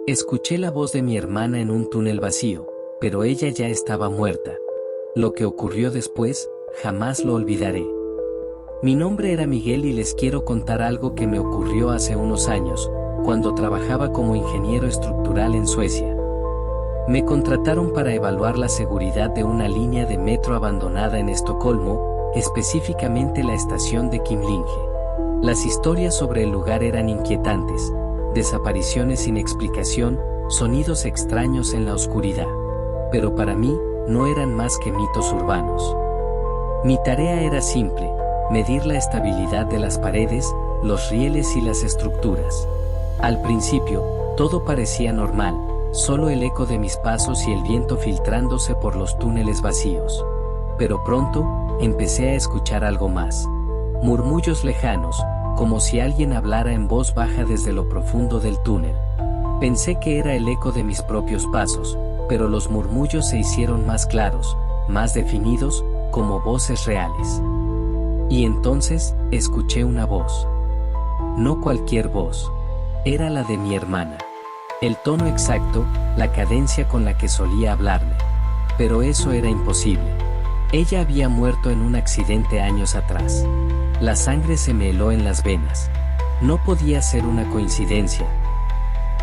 Escuché la voz de mi hermana en un túnel vacío, pero ella ya estaba muerta. Lo que ocurrió después, jamás lo olvidaré. Mi nombre era Miguel y les quiero contar algo que me ocurrió hace unos años, cuando trabajaba como ingeniero estructural en Suecia. Me contrataron para evaluar la seguridad de una línea de metro abandonada en Estocolmo, específicamente la estación de Kimlinge. Las historias sobre el lugar eran inquietantes: desapariciones sin explicación, sonidos extraños en la oscuridad. Pero para mí, no eran más que mitos urbanos. Mi tarea era simple: medir la estabilidad de las paredes, los rieles y las estructuras. Al principio, todo parecía normal, solo el eco de mis pasos y el viento filtrándose por los túneles vacíos. Pero pronto, empecé a escuchar algo más. Murmullos lejanos, como si alguien hablara en voz baja desde lo profundo del túnel. Pensé que era el eco de mis propios pasos, pero los murmullos se hicieron más claros, más definidos, como voces reales. Y entonces, escuché una voz. No cualquier voz. Era la de mi hermana. El tono exacto, la cadencia con la que solía hablarme. Pero eso era imposible. Ella había muerto en un accidente años atrás. La sangre se me heló en las venas. No podía ser una coincidencia.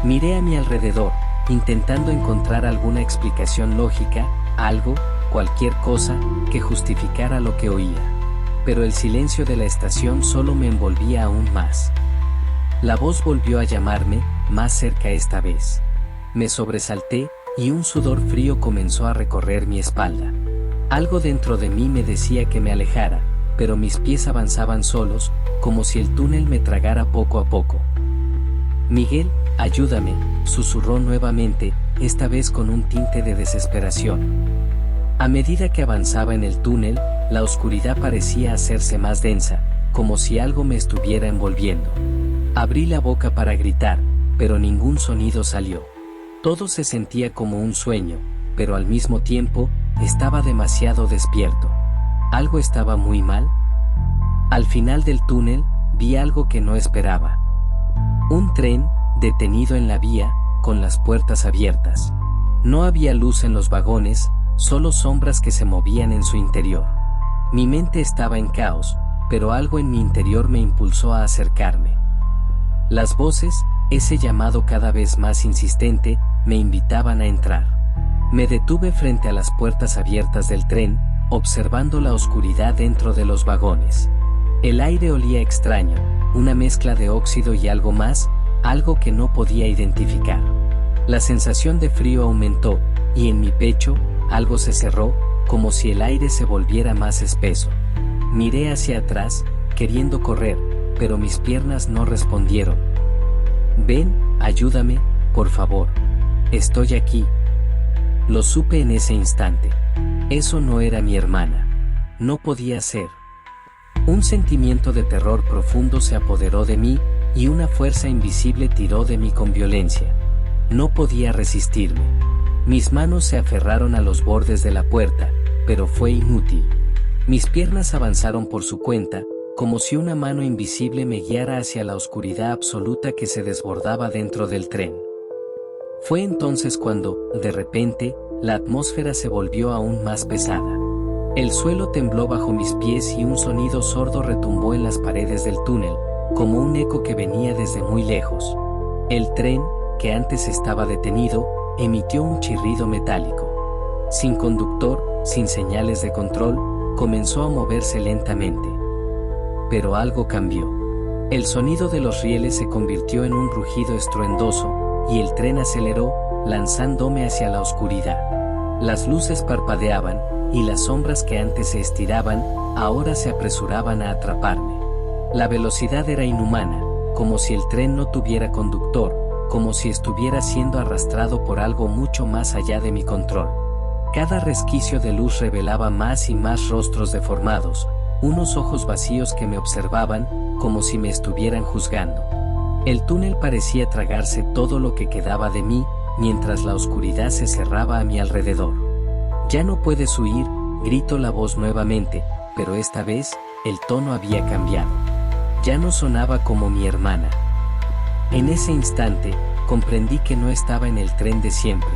Miré a mi alrededor, intentando encontrar alguna explicación lógica, algo, cualquier cosa, que justificara lo que oía. Pero el silencio de la estación solo me envolvía aún más. La voz volvió a llamarme, más cerca esta vez. Me sobresalté, y un sudor frío comenzó a recorrer mi espalda. Algo dentro de mí me decía que me alejara, pero mis pies avanzaban solos, como si el túnel me tragara poco a poco. Miguel, ayúdame, susurró nuevamente, esta vez con un tinte de desesperación. A medida que avanzaba en el túnel, la oscuridad parecía hacerse más densa, como si algo me estuviera envolviendo. Abrí la boca para gritar, pero ningún sonido salió. Todo se sentía como un sueño, pero al mismo tiempo, estaba demasiado despierto. ¿Algo estaba muy mal? Al final del túnel, vi algo que no esperaba. Un tren, detenido en la vía, con las puertas abiertas. No había luz en los vagones, solo sombras que se movían en su interior. Mi mente estaba en caos, pero algo en mi interior me impulsó a acercarme. Las voces, ese llamado cada vez más insistente, me invitaban a entrar. Me detuve frente a las puertas abiertas del tren, observando la oscuridad dentro de los vagones. El aire olía extraño, una mezcla de óxido y algo más, algo que no podía identificar. La sensación de frío aumentó, y en mi pecho, algo se cerró, como si el aire se volviera más espeso. Miré hacia atrás, queriendo correr, pero mis piernas no respondieron. Ven, ayúdame, por favor. Estoy aquí. Lo supe en ese instante. Eso no era mi hermana. No podía ser. Un sentimiento de terror profundo se apoderó de mí, y una fuerza invisible tiró de mí con violencia. No podía resistirme. Mis manos se aferraron a los bordes de la puerta, pero fue inútil. Mis piernas avanzaron por su cuenta, como si una mano invisible me guiara hacia la oscuridad absoluta que se desbordaba dentro del tren. Fue entonces cuando, de repente, la atmósfera se volvió aún más pesada. El suelo tembló bajo mis pies y un sonido sordo retumbó en las paredes del túnel, como un eco que venía desde muy lejos. El tren, que antes estaba detenido, emitió un chirrido metálico. Sin conductor, sin señales de control, comenzó a moverse lentamente. Pero algo cambió. El sonido de los rieles se convirtió en un rugido estruendoso, y el tren aceleró, lanzándome hacia la oscuridad. Las luces parpadeaban, y las sombras que antes se estiraban, ahora se apresuraban a atraparme. La velocidad era inhumana, como si el tren no tuviera conductor, como si estuviera siendo arrastrado por algo mucho más allá de mi control. Cada resquicio de luz revelaba más y más rostros deformados, unos ojos vacíos que me observaban, como si me estuvieran juzgando. El túnel parecía tragarse todo lo que quedaba de mí, mientras la oscuridad se cerraba a mi alrededor. «Ya no puedes huir», gritó la voz nuevamente, pero esta vez, el tono había cambiado. Ya no sonaba como mi hermana. En ese instante, comprendí que no estaba en el tren de siempre.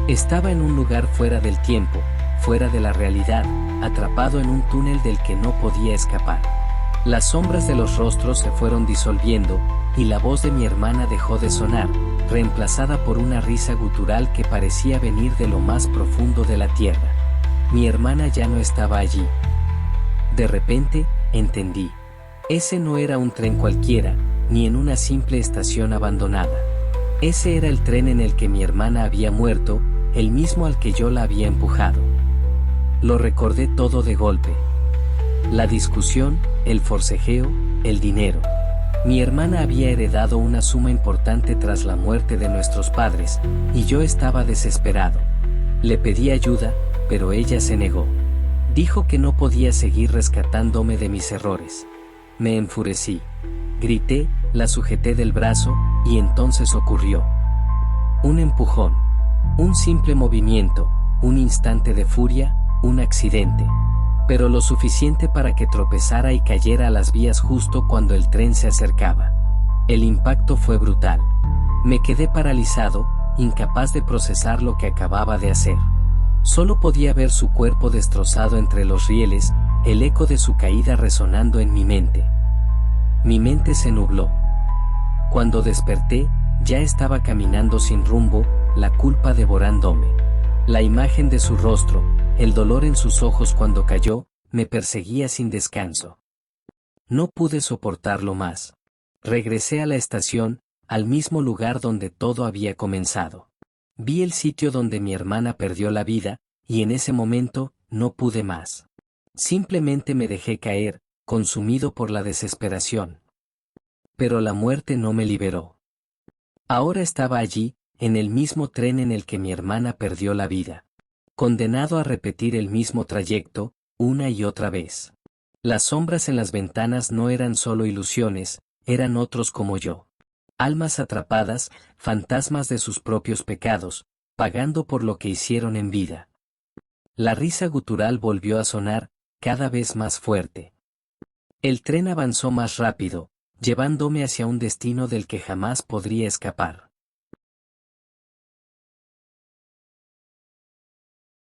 Estaba en un lugar fuera del tiempo, fuera de la realidad, atrapado en un túnel del que no podía escapar. Las sombras de los rostros se fueron disolviendo, y la voz de mi hermana dejó de sonar, reemplazada por una risa gutural que parecía venir de lo más profundo de la tierra. Mi hermana ya no estaba allí. De repente, entendí. Ese no era un tren cualquiera, ni en una simple estación abandonada. Ese era el tren en el que mi hermana había muerto, el mismo al que yo la había empujado. Lo recordé todo de golpe. La discusión, el forcejeo, el dinero. Mi hermana había heredado una suma importante tras la muerte de nuestros padres, y yo estaba desesperado. Le pedí ayuda, pero ella se negó. Dijo que no podía seguir rescatándome de mis errores. Me enfurecí. Grité, la sujeté del brazo, y entonces ocurrió. Un empujón. Un simple movimiento, un instante de furia, un accidente. Pero lo suficiente para que tropezara y cayera a las vías justo cuando el tren se acercaba. El impacto fue brutal. Me quedé paralizado, incapaz de procesar lo que acababa de hacer. Solo podía ver su cuerpo destrozado entre los rieles, el eco de su caída resonando en mi mente. Mi mente se nubló. Cuando desperté, ya estaba caminando sin rumbo, la culpa devorándome. La imagen de su rostro, el dolor en sus ojos cuando cayó, me perseguía sin descanso. No pude soportarlo más. Regresé a la estación, al mismo lugar donde todo había comenzado. Vi el sitio donde mi hermana perdió la vida, y en ese momento, no pude más. Simplemente me dejé caer, consumido por la desesperación. Pero la muerte no me liberó. Ahora estaba allí, en el mismo tren en el que mi hermana perdió la vida. Condenado a repetir el mismo trayecto, una y otra vez. Las sombras en las ventanas no eran solo ilusiones, eran otros como yo. Almas atrapadas, fantasmas de sus propios pecados, pagando por lo que hicieron en vida. La risa gutural volvió a sonar, cada vez más fuerte. El tren avanzó más rápido, llevándome hacia un destino del que jamás podría escapar.